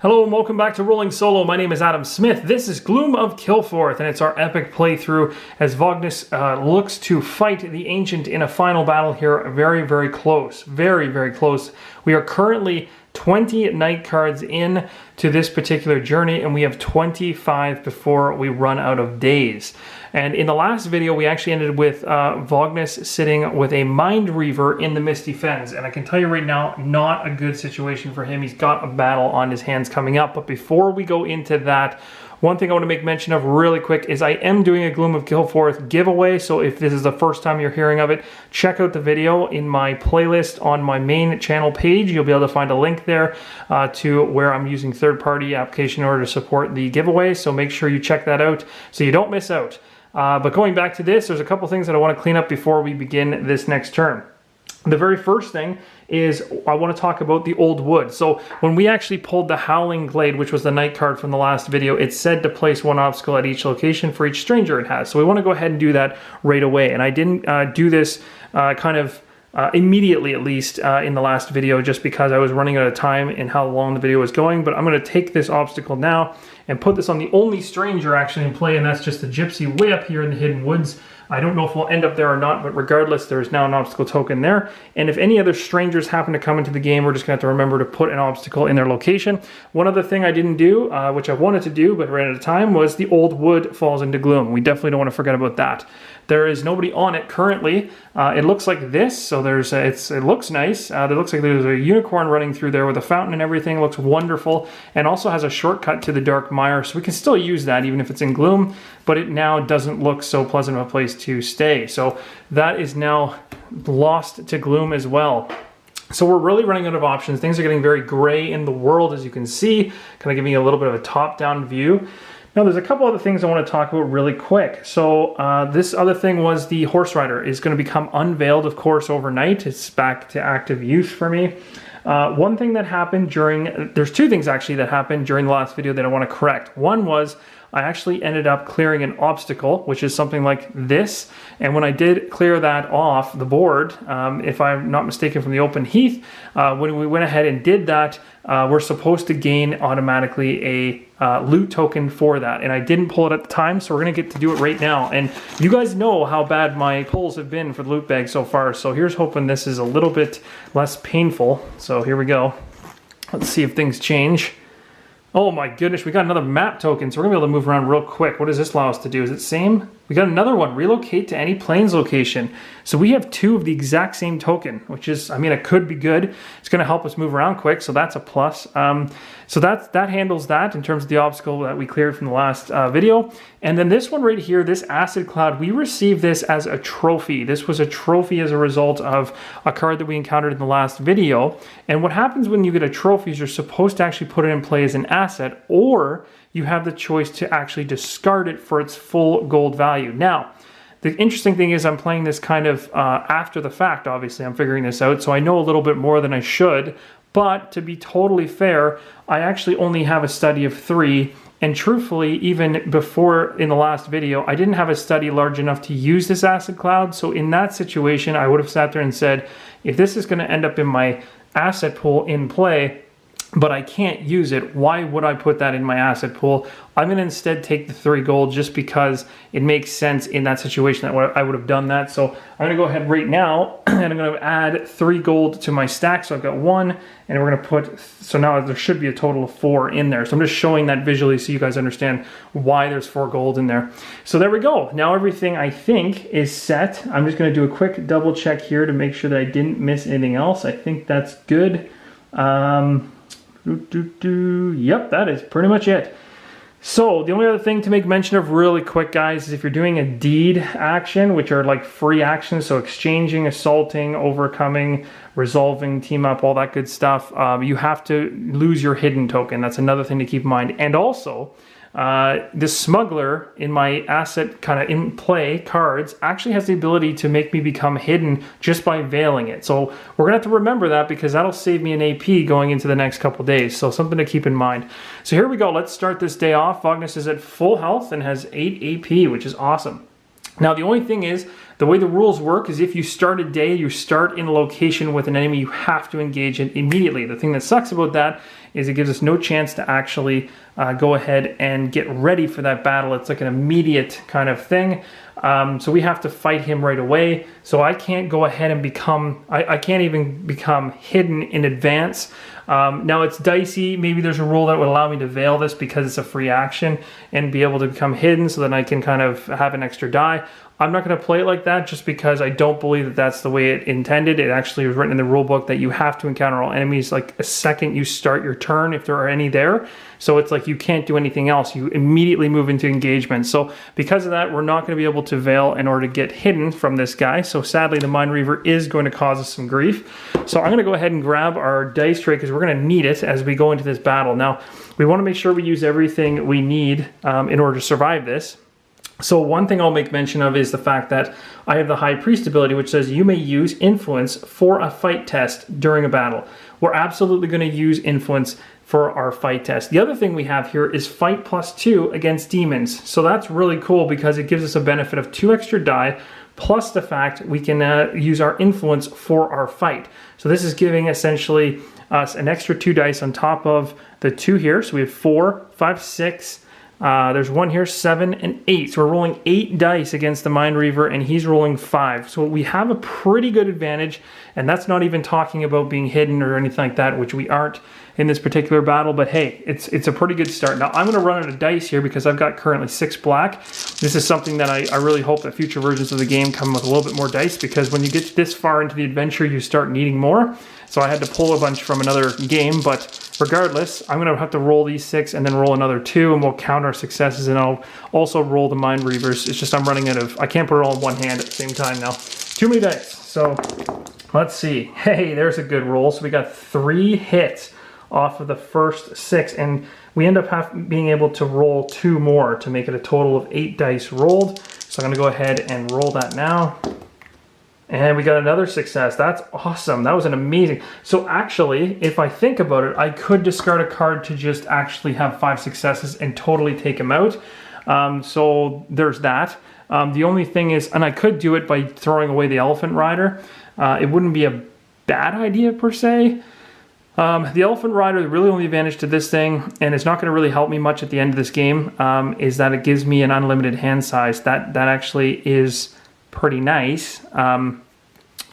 Hello and welcome back to Rolling Solo. My name is Adam Smith. This is Gloom of Kilforth, and it's our epic playthrough as Vognus looks to fight the Ancient in a final battle here. Very, very close. Very, very close. We are currently 20 night cards in to this particular journey, and we have 25 before we run out of days. And in the last video, we actually ended with Vognus sitting with a Mind Reaver in the Misty Fens. And I can tell you right now, not a good situation for him. He's got a battle on his hands coming up. But before we go into that, one thing I want to make mention of really quick is I am doing a Gloom of Kilforth giveaway. So if this is the first time you're hearing of it, check out the video in my playlist on my main channel page. You'll be able to find a link there to where I'm using third-party application in order to support the giveaway. So make sure you check that out so you don't miss out. But going back to this, there's a couple things that I want to clean up before we begin this next turn. The very first thing is I want to talk about the old wood. So when we actually pulled the Howling Glade, which was the night card from the last video, it said to place one obstacle at each location for each stranger it has. So we want to go ahead and do that right away. And I didn't do this immediately, at least in the last video, just because I was running out of time in how long the video was going. But I'm going to take this obstacle now and put this on the only stranger actually in play, and that's just the Gypsy way up here in the Hidden Woods. I don't know if we'll end up there or not, but regardless, there's now an obstacle token there. And if any other strangers happen to come into the game, we're just going to have to remember to put an obstacle in their location. One other thing I didn't do, which I wanted to do but ran out of time, was the old wood falls into gloom. We definitely don't want to forget about that. There is nobody on it currently. It looks like this, so there's it looks nice. It looks like there's a unicorn running through there with a fountain and everything. It looks wonderful, and also has a shortcut to the Dark Mire, so we can still use that even if it's in gloom, but it now doesn't look so pleasant of a place to stay. So that is now lost to gloom as well. So we're really running out of options. Things are getting very gray in the world, as you can see, kind of giving you a little bit of a top-down view. Now, there's a couple other things I want to talk about really quick. So this other thing was the Horse Rider is going to become unveiled, of course, overnight. It's back to active use for me. One thing that happened there's two things actually that happened during the last video that I want to correct. One was I actually ended up clearing an obstacle, which is something like this. And when I did clear that off the board, if I'm not mistaken from the open heath, when we went ahead and did that, we're supposed to gain automatically a loot token for that. And I didn't pull it at the time, so we're going to get to do it right now. And you guys know how bad my pulls have been for the loot bag so far. So here's hoping this is a little bit less painful. So here we go. Let's see if things change. Oh my goodness, we got another map token, so we're gonna be able to move around real quick. What does this allow us to do? Is it same? We got another one, relocate to any plains location. So we have two of the exact same token, which is, I mean, it could be good. It's gonna help us move around quick, so that's a plus. So that handles that in terms of the obstacle that we cleared from the last video. And then this one right here, this Acid Cloud, we received this as a trophy. This was a trophy as a result of a card that we encountered in the last video. And what happens when you get a trophy is you're supposed to actually put it in play as an asset, or you have the choice to actually discard it for its full gold value. Now, the interesting thing is I'm playing this kind of after the fact, obviously. I'm figuring this out, so I know a little bit more than I should. But to be totally fair, I actually only have a study of 3. And truthfully, even before in the last video, I didn't have a study large enough to use this Acid Cloud. So in that situation, I would have sat there and said, if this is going to end up in my asset pool in play, but I can't use it, why would I put that in my asset pool? I'm going to instead take the 3 gold just because it makes sense in that situation that I would have done that. So I'm going to go ahead right now and I'm going to add 3 gold to my stack. So I've got 1, and we're going to put, so now there should be a total of 4 in there. So I'm just showing that visually so you guys understand why there's 4 gold in there. So there we go. Now everything I think is set. I'm just going to do a quick double check here to make sure that I didn't miss anything else. I think that's good. Yep, that is pretty much it. So the only other thing to make mention of really quick, guys, is if you're doing a deed action, which are like free actions, so exchanging, assaulting, overcoming, resolving, team up, all that good stuff, you have to lose your hidden token. That's another thing to keep in mind. And also, the smuggler in my asset kind of in play cards actually has the ability to make me become hidden just by veiling it. So we're gonna have to remember that because that'll save me an AP going into the next couple days. So something to keep in mind. So here we go. Let's start this day off. Vognus is at full health and has 8 AP, which is awesome. Now the only thing is The way the rules work is if you start a day, you start in a location with an enemy, you have to engage it immediately. The thing that sucks about that is it gives us no chance to actually go ahead and get ready for that battle. It's like an immediate kind of thing. So we have to fight him right away. So I can't go ahead and become, I can't even become hidden in advance. Now it's dicey. Maybe there's a rule that would allow me to veil this because it's a free action and be able to become hidden so that I can kind of have an extra die. I'm not going to play it like that just because I don't believe that that's the way it intended. It actually was written in the rule book that you have to encounter all enemies like a second you start your turn if there are any there. So it's like you can't do anything else. You immediately move into engagement. So because of that, we're not going to be able to veil in order to get hidden from this guy. So sadly, the Mind Reaver is going to cause us some grief. So I'm going to go ahead and grab our dice tray because we're going to need it as we go into this battle. Now, we want to make sure we use everything we need in order to survive this. So one thing I'll make mention of is the fact that I have the High Priest ability, which says you may use influence for a fight test during a battle. We're absolutely going to use influence for our fight test. The other thing we have here is fight +2 against demons. So that's really cool because it gives us a benefit of 2 extra die, plus the fact we can use our influence for our fight. So this is giving essentially us an extra 2 dice on top of the 2 here. So we have 4, 5, 6. There's 1 here, 7 and 8. So we're rolling 8 dice against the Mind Reaver and he's rolling 5. So we have a pretty good advantage, and that's not even talking about being hidden or anything like that, which we aren't in this particular battle, but hey, it's a pretty good start. Now I'm gonna run out of dice here because I've got currently 6 black. This is something that I really hope that future versions of the game come with a little bit more dice, because when you get this far into the adventure, you start needing more. So I had to pull a bunch from another game, but regardless, I'm gonna have to roll these 6 and then roll another 2, and we'll count our successes, and I'll also roll the Mind Reavers. It's just I'm running out of, I can't put it all in one hand at the same time now. Too many dice. So let's see. Hey, there's a good roll. So we got 3 hits off of the first 6, and we end up being able to roll 2 more to make it a total of 8 dice rolled. So I'm gonna go ahead and roll that now. And we got another success. That's awesome. That was an amazing. So actually, if I think about it, I could discard a card to just actually have 5 successes and totally take him out. So there's that. The only thing is, and I could do it by throwing away the Elephant Rider. It wouldn't be a bad idea per se. The Elephant Rider, the really only advantage to this thing, and it's not going to really help me much at the end of this game, is that it gives me an unlimited hand size. That actually is pretty nice,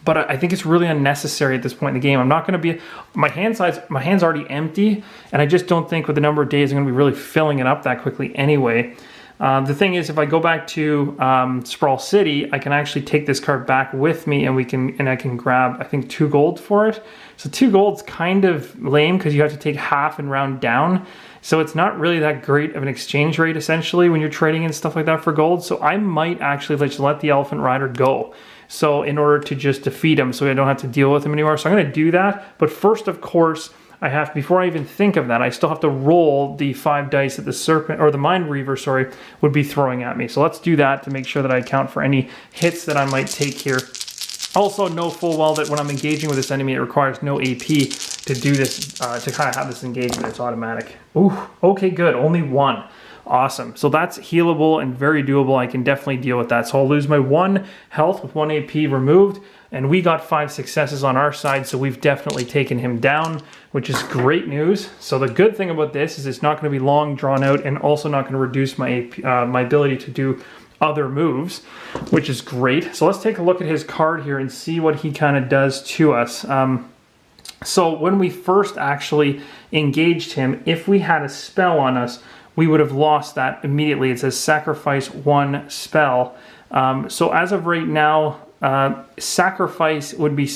but I think it's really unnecessary at this point in the game. I'm not going to be, my hand's already empty, and I just don't think with the number of days I'm going to be really filling it up that quickly anyway. The thing is, if I go back to Sprawl City, I can actually take this card back with me, and I can grab, I think, 2 gold for it. So 2 gold's kind of lame because you have to take half and round down. So it's not really that great of an exchange rate, essentially, when you're trading and stuff like that for gold. So I might actually just let the Elephant Rider go. So in order to just defeat him, so I don't have to deal with him anymore. So I'm going to do that. But first, of course, I have, before I even think of that, I still have to roll the 5 dice that the Serpent, or the Mind Reaver, sorry, would be throwing at me. So let's do that to make sure that I account for any hits that I might take here. Also, know full well that when I'm engaging with this enemy, it requires no AP to do this, to kind of have this engagement. It's automatic. Ooh, okay, good. Only 1. Awesome. So that's healable and very doable. I can definitely deal with that. So I'll lose my 1 health with 1 AP removed, and we got 5 successes on our side, so we've definitely taken him down, which is great news. So the good thing about this is it's not going to be long drawn out, and also not going to reduce my AP, my ability to do other moves, which is great. So let's take a look at his card here and see what he kind of does to us. So when we first actually engaged him, if we had a spell on us, we would have lost that immediately. It says sacrifice 1 spell. So as of right now, sacrifice would be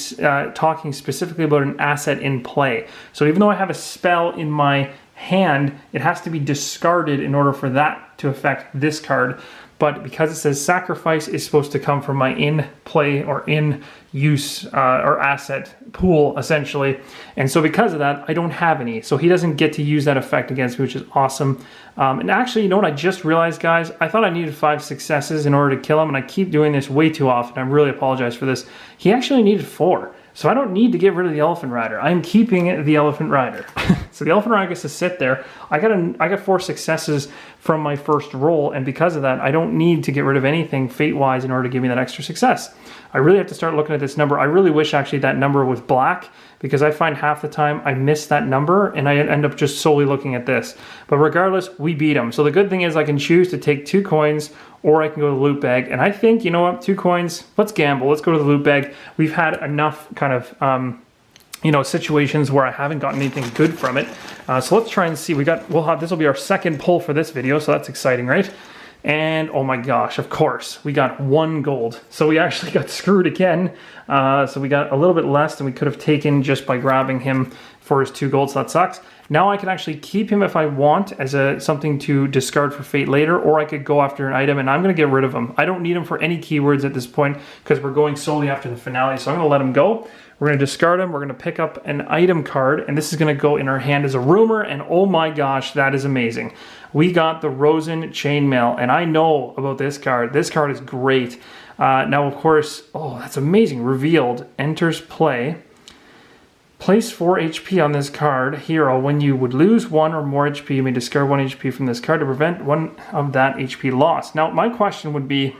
talking specifically about an asset in play. So even though I have a spell in my hand, it has to be discarded in order for that to affect this card. But because it says sacrifice is supposed to come from my in play or in use or asset pool, essentially. And so because of that, I don't have any. So he doesn't get to use that effect against me, which is awesome. And actually, you know what I just realized, guys? I thought I needed 5 successes in order to kill him, and I keep doing this way too often. I really apologize for this. He actually needed 4. So I don't need to get rid of the Elephant Rider. I'm keeping the Elephant Rider. So the Elephant Rider gets to sit there. I got 4 successes from my first roll, and because of that, I don't need to get rid of anything fate-wise in order to give me that extra success. I really have to start looking at this number. I really wish actually that number was black, because I find half the time I miss that number and I end up just solely looking at this. But regardless, we beat him. So the good thing is I can choose to take 2 coins, or I can go to the loot bag. And I think, you know what, 2 coins, let's gamble. Let's go to the loot bag. We've had enough kind of, you know, situations where I haven't gotten anything good from it. So let's try and see. This will be our second pull for this video, so that's exciting, right? And oh my gosh, of course, we got 1 gold. So we actually got screwed again. So we got a little bit less than we could have taken just by grabbing him for his 2 gold, so that sucks. Now I can actually keep him if I want as something to discard for fate later, or I could go after an item, and I'm going to get rid of him. I don't need him for any keywords at this point because we're going solely after the finale, so I'm going to let him go. We're going to discard him. We're going to pick up an item card, and this is going to go in our hand as a rumor, and oh my gosh, that is amazing. We got the Rosen Chainmail, and I know about this card. This card is great. Now, of course, oh, that's amazing. Revealed, enters play. Place 4 HP on this card, hero. When you would lose 1 or more HP, you may discard 1 HP from this card to prevent 1 of that HP loss. Now, my question would be...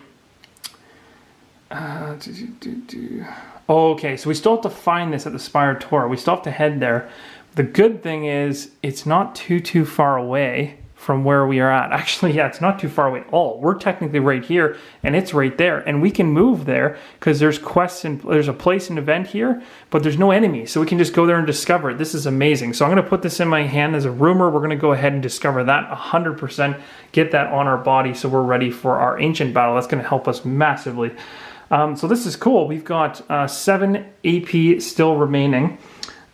Okay, so we still have to find this at the Spire Tour. We still have to head there. The good thing is, it's not too far away from where we are at. Actually, yeah, it's not too far away at all. We're technically right here, and it's right there. And we can move there because there's quests and there's a place and event here, but there's no enemies. So we can just go there and discover it. This is amazing. So I'm going to put this in my hand as a rumor. We're going to go ahead and discover that 100%, get that on our body so we're ready for our ancient battle. That's going to help us massively. So this is cool. We've got 7 AP still remaining.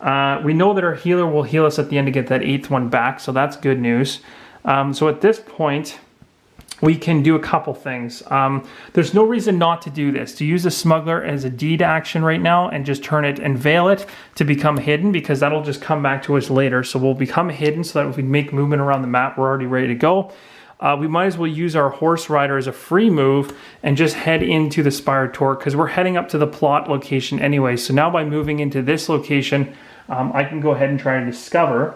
We know that our healer will heal us at the end to get that 8th one back, so that's good news. So at this point, we can do a couple things. There's no reason not to do this, to use the smuggler as a deed action right now and just turn it and veil it to become hidden, because that'll just come back to us later. So we'll become hidden so that if we make movement around the map, we're already ready to go. We might as well use our horse rider as a free move and just head into the Spire Tour, because we're heading up to the plot location anyway. So now by moving into this location, I can go ahead and try to discover.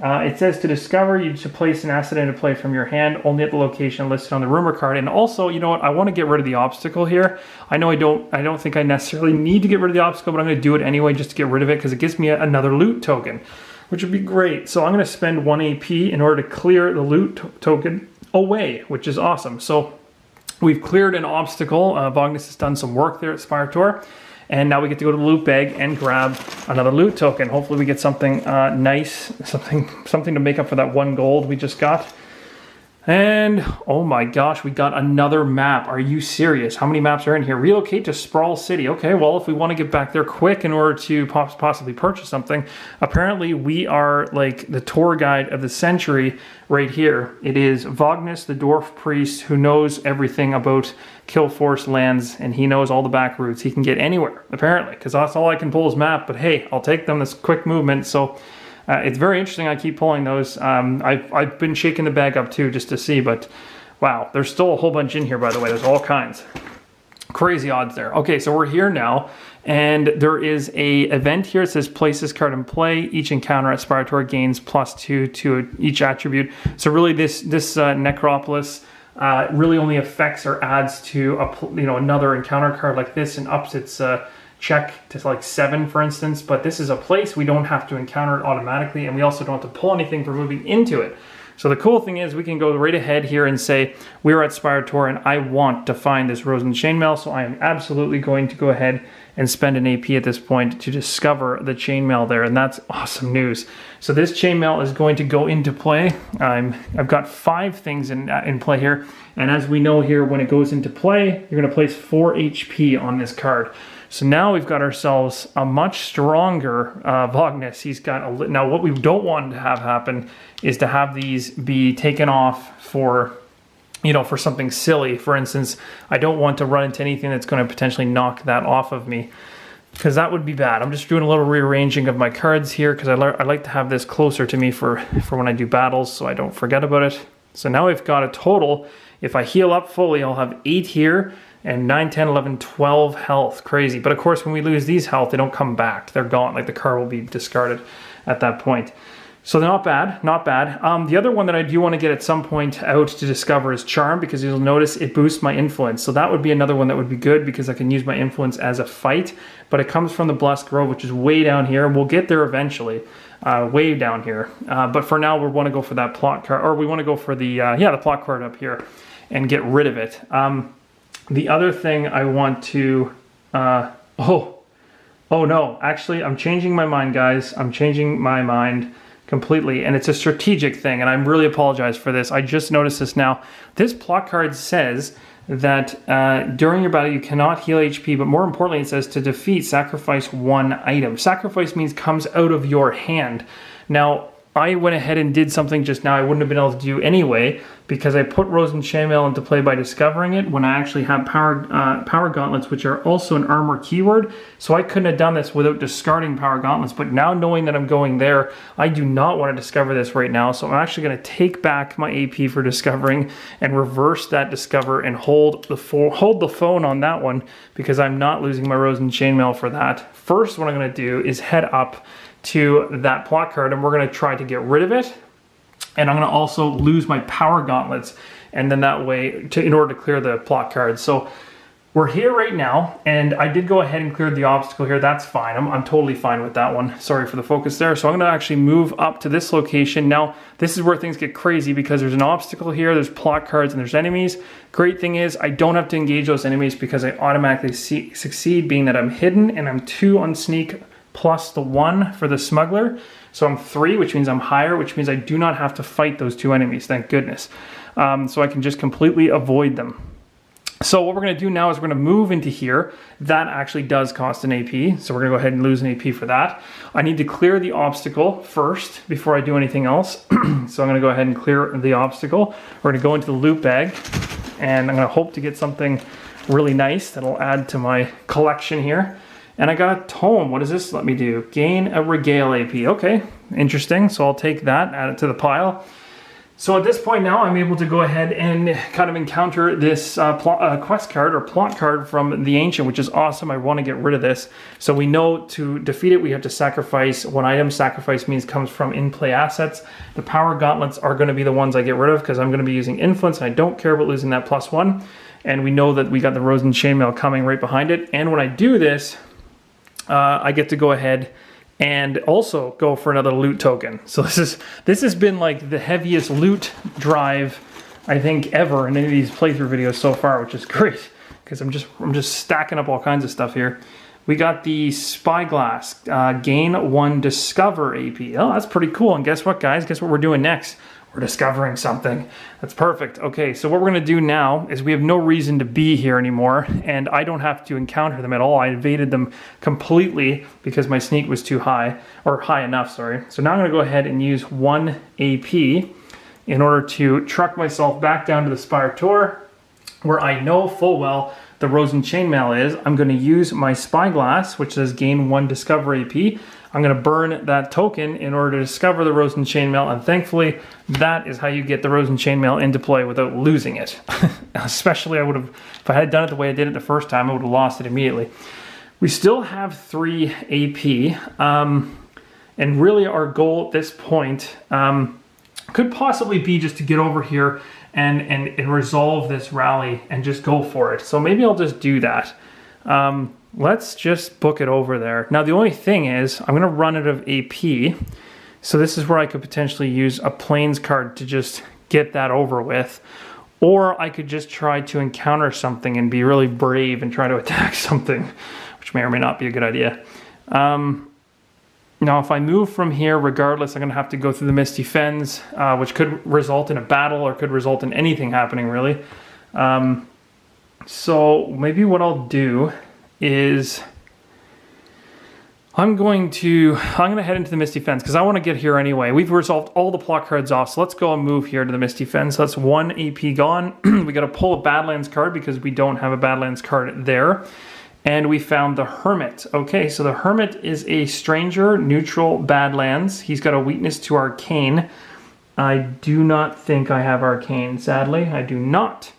It says to discover, you should place an asset into play from your hand only at the location listed on the rumor card. And also, you know what? I want to get rid of the obstacle here. I know I don't think I necessarily need to get rid of the obstacle, but I'm going to do it anyway just to get rid of it because it gives me another loot token, which would be great. So I'm going to spend 1 AP in order to clear the loot token away, which is awesome. So we've cleared an obstacle. Vognus has done some work there at Spire Tour. And now we get to go to the loot bag and grab another loot token. Hopefully we get something nice, something to make up for that 1 gold we just got. And oh my gosh, we got another map. Are you serious? How many maps are in here? Relocate to Sprawl City. Okay, well, if we want to get back there quick in order to possibly purchase something, apparently we are like the tour guide of the century right here. It is Vognus, the dwarf priest, who knows everything about Kilforth lands, and he knows all the back routes. He can get anywhere, apparently, because that's all I can pull is map. But hey, I'll take them, this quick movement. So it's very interesting. I keep pulling those. I've been shaking the bag up too just to see, but wow, there's still a whole bunch in here, by the way. There's all kinds. Crazy odds there. Okay, so we're here now, and there is a event here. It says place this card in play. Each encounter at Spire Tour gains +2 to each attribute. So really this Necropolis really only affects or adds to another encounter card like this and ups its check to like 7, for instance. But this is a place we don't have to encounter it automatically, and we also don't have to pull anything for moving into it. So the cool thing is we can go right ahead here and say we're at Spire Tour and I want to find this Rosen Chainmail, so I am absolutely going to go ahead and spend an AP at this point to discover the chainmail there, and that's awesome news. So this chainmail is going to go into play. I've got 5 things in play here, and as we know here, when it goes into play, you're going to place 4 HP on this card. So now we've got ourselves a much stronger Vognus. He's got now what we don't want to have happen is to have these be taken off for, for something silly. For instance, I don't want to run into anything that's going to potentially knock that off of me, because that would be bad. I'm just doing a little rearranging of my cards here because I like to have this closer to me for when I do battles so I don't forget about it. So now we've got a total. If I heal up fully, I'll have 8 here. And 9, 10, 11, 12 health. Crazy. But of course, when we lose these health, they don't come back. They're gone. Like the card will be discarded at that point. So they're not bad, not bad. The other one that I do want to get at some point out to discover is Charm, because you'll notice it boosts my influence. So that would be another one that would be good, because I can use my influence as a fight. But it comes from the Blessed Grove, which is way down here. We'll get there eventually, way down here. But for now, we want to go for that plot card, or we want to go for the the plot card up here and get rid of it. The other thing I want to, oh no, actually, I'm changing my mind, guys. I'm changing my mind completely, and it's a strategic thing, and I really apologize for this. I just noticed this now. This plot card says that during your battle you cannot heal HP, but more importantly it says to defeat, sacrifice 1 item. Sacrifice means comes out of your hand. Now, I went ahead and did something just now I wouldn't have been able to do anyway, because I put Rose and Chainmail into play by discovering it when I actually have power gauntlets, which are also an armor keyword. So I couldn't have done this without discarding power gauntlets. But now knowing that I'm going there, I do not want to discover this right now. So I'm actually going to take back my AP for discovering and reverse that discover and hold the phone on that one, because I'm not losing my Rose and Chainmail for that. First, what I'm going to do is head up to that plot card, and we're going to try to get rid of it. And I'm going to also lose my power gauntlets, and then that way, in order to clear the plot card. So we're here right now, and I did go ahead and clear the obstacle here. That's fine. I'm totally fine with that one. Sorry for the focus there. So I'm going to actually move up to this location. Now, this is where things get crazy, because there's an obstacle here, there's plot cards, and there's enemies. Great thing is, I don't have to engage those enemies because I automatically succeed, being that I'm hidden, and I'm 2 on sneak plus the 1 for the smuggler. So I'm 3, which means I'm higher, which means I do not have to fight those 2 enemies, thank goodness. So I can just completely avoid them. So what we're going to do now is we're going to move into here. That actually does cost an AP, so we're going to go ahead and lose an AP for that. I need to clear the obstacle first before I do anything else. So I'm going to go ahead and clear the obstacle. We're going to go into the loot bag, and I'm going to hope to get something really nice that'll add to my collection here. And I got a tome. What does this let me do? Gain a regale AP. Okay, interesting. So I'll take that, add it to the pile. So at this point now, I'm able to go ahead and kind of encounter this quest card or plot card from the Ancient, which is awesome. I want to get rid of this. So we know to defeat it, we have to sacrifice 1 item. Sacrifice means comes from in-play assets. The power gauntlets are going to be the ones I get rid of, because I'm going to be using influence, and I don't care about losing that +1. And we know that we got the Rose and Chainmail coming right behind it. And when I do this, I get to go ahead and also go for another loot token. So this has been like the heaviest loot drive I think ever in any of these playthrough videos so far, which is great, because I'm just stacking up all kinds of stuff here. We got the Spyglass, gain 1 discover AP. Oh, that's pretty cool. And guess what, guys? Guess what we're doing next? We're discovering something. That's perfect. Okay, so what we're going to do now is we have no reason to be here anymore, and I don't have to encounter them at all. I evaded them completely because my sneak was too high, or high enough, sorry. So now I'm going to go ahead and use 1 AP in order to truck myself back down to the Spire Tour, where I know full well the Rose and Chainmail is. I'm going to use my Spyglass, which says gain 1 discover AP. I'm going to burn that token in order to discover the Rose and Chainmail, and thankfully, that is how you get the Rose and Chainmail into play without losing it. Especially, if I had done it the way I did it the first time, I would have lost it immediately. We still have 3 AP, and really our goal at this point could possibly be just to get over here and resolve this rally and just go for it. So maybe I'll just do that. Let's just book it over there. Now, the only thing is, I'm going to run out of AP. So this is where I could potentially use a Plains card to just get that over with. Or I could just try to encounter something and be really brave and try to attack something, which may or may not be a good idea. Now, if I move from here, regardless, I'm going to have to go through the Misty Fens, which could result in a battle or could result in anything happening, really. So maybe what I'll do is I'm going to head into the Misty Fens because I want to get here anyway. We've resolved all the plot cards off, so let's go and move here to the Misty Fens. So that's 1 AP gone. We got to pull a Badlands card because we don't have a Badlands card there. And we found the Hermit. Okay, so the Hermit is a stranger, neutral Badlands. He's got a weakness to Arcane. I do not think I have Arcane, sadly. I do not.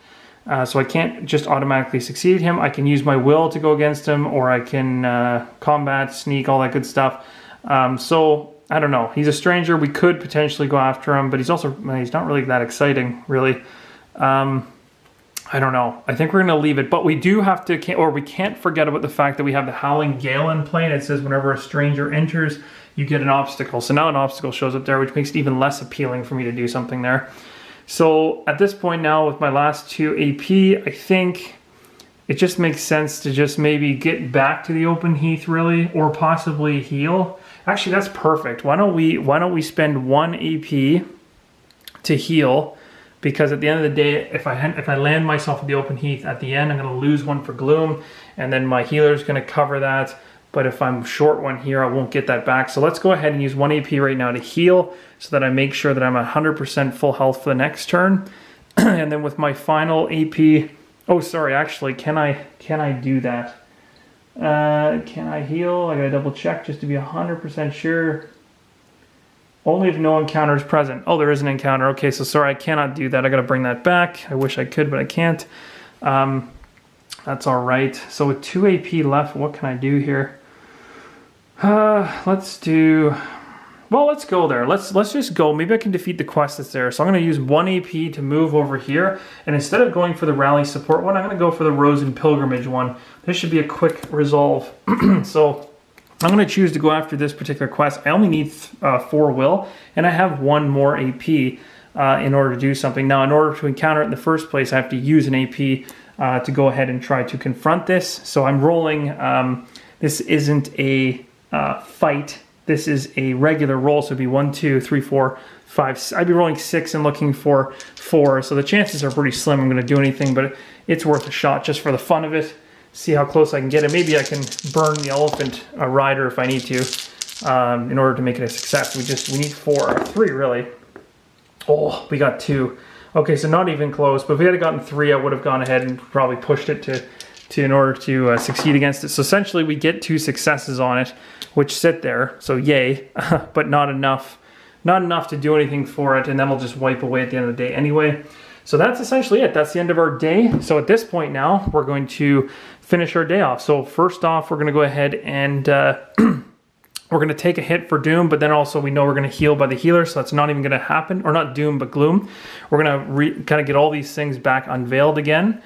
So I can't just automatically succeed him. I can use my will to go against him, or I can combat, sneak, all that good stuff. So I don't know. He's a stranger. We could potentially go after him, but he's not really that exciting, really. I don't know. I think we're going to leave it, but we do have to, or we can't forget about the fact that we have the Howling Gale in play, and it says whenever a stranger enters, you get an obstacle. So now an obstacle shows up there, which makes it even less appealing for me to do something there. So at this point now, with my last 2 AP, I think it just makes sense to just maybe get back to the open heath, really, or possibly heal. Actually, that's perfect. Why don't we spend 1 AP to heal? Because at the end of the day, if I land myself at the open heath at the end, I'm going to lose 1 for Gloom, and then my healer is going to cover that. But if I'm short 1 here, I won't get that back. So let's go ahead and use 1 AP right now to heal, so that I make sure that I'm 100% full health for the next turn. And then with my final AP, oh sorry, actually, can I do that? Can I heal? I gotta double check just to be 100% sure. Only if no encounter is present. Oh, there is an encounter. Okay, so sorry, I cannot do that. I gotta bring that back. I wish I could, but I can't. That's all right. So with 2 AP left, what can I do here? Let's go there. Let's just go. Maybe I can defeat the quest that's there. So I'm gonna use 1 AP to move over here, and instead of going for the rally support one, I'm gonna go for the Rose and Pilgrimage one. This should be a quick resolve. So I'm going to choose to go after this particular quest. I only need 4 will, and I have 1 more AP in order to do something. Now, in order to encounter it in the first place, I have to use an AP to go ahead and try to confront this. So I'm rolling. This isn't a fight. This is a regular roll, so it'd be 1, 2, 3, 4, 5. I'd be rolling 6 and looking for 4. So the chances are pretty slim I'm going to do anything, but it's worth a shot just for the fun of it. See how close I can get it. Maybe I can burn the elephant rider if I need to, in order to make it a success. We need 3 really. Oh, we got 2. Okay, so not even close. But if we had gotten 3, I would have gone ahead and probably pushed it to in order to succeed against it. So essentially, we get 2 successes on it, which sit there. So yay, but not enough. Not enough to do anything for it, and then we'll just wipe away at the end of the day anyway. So that's essentially it. That's the end of our day. So at this point now, we're going to finish our day off. So first off, we're going to go ahead and we're going to take a hit for Doom, but then also we know we're going to heal by the healer, so that's not even going to happen. Or not Doom, but Gloom. We're going to kind of get all these things back unveiled again.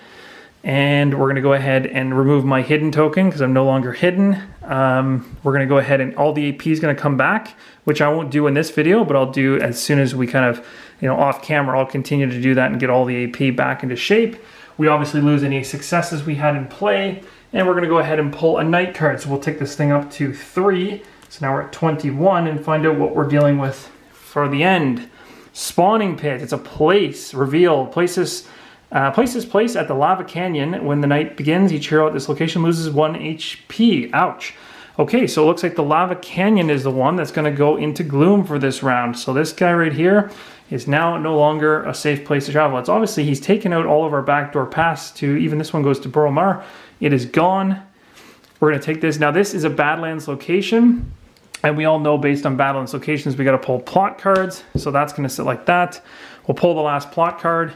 And we're going to go ahead and remove my hidden token because I'm no longer hidden. We're going to go ahead and all the AP is going to come back, which I won't do in this video, but I'll do as soon as we kind of, off camera. I'll continue to do that and get all the AP back into shape. We obviously lose any successes we had in play, and we're going to go ahead and pull a night card. So we'll take this thing up to 3. So now we're at 21 and find out what we're dealing with for the end. Spawning Pit. It's a place. Reveal. Places place at the Lava Canyon. When the night begins, each hero at this location loses 1 HP. Ouch. Okay, so it looks like the Lava Canyon is the one that's going to go into Gloom for this round. So this guy right here is now no longer a safe place to travel. It's obviously he's taken out all of our backdoor paths to, even this one goes to Boromar. It is gone. We're going to take this. Now this is a Badlands location, and we all know based on Badlands locations we got to pull plot cards. So that's going to sit like that. We'll pull the last plot card.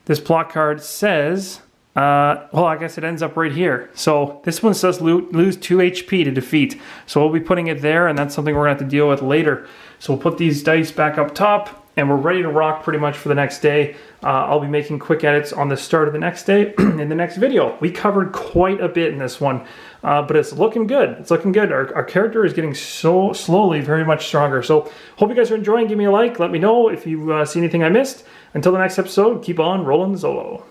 This plot card says, well, I guess it ends up right here. So this one says lose 2 HP to defeat. So we'll be putting it there, and that's something we're going to have to deal with later. So we'll put these dice back up top, and we're ready to rock pretty much for the next day. I'll be making quick edits on the start of the next day in the next video. We covered quite a bit in this one, but it's looking good. It's looking good. Our character is getting so slowly very much stronger. So hope you guys are enjoying. Give me a like. Let me know if you see anything I missed. Until the next episode, keep on rolling the solo.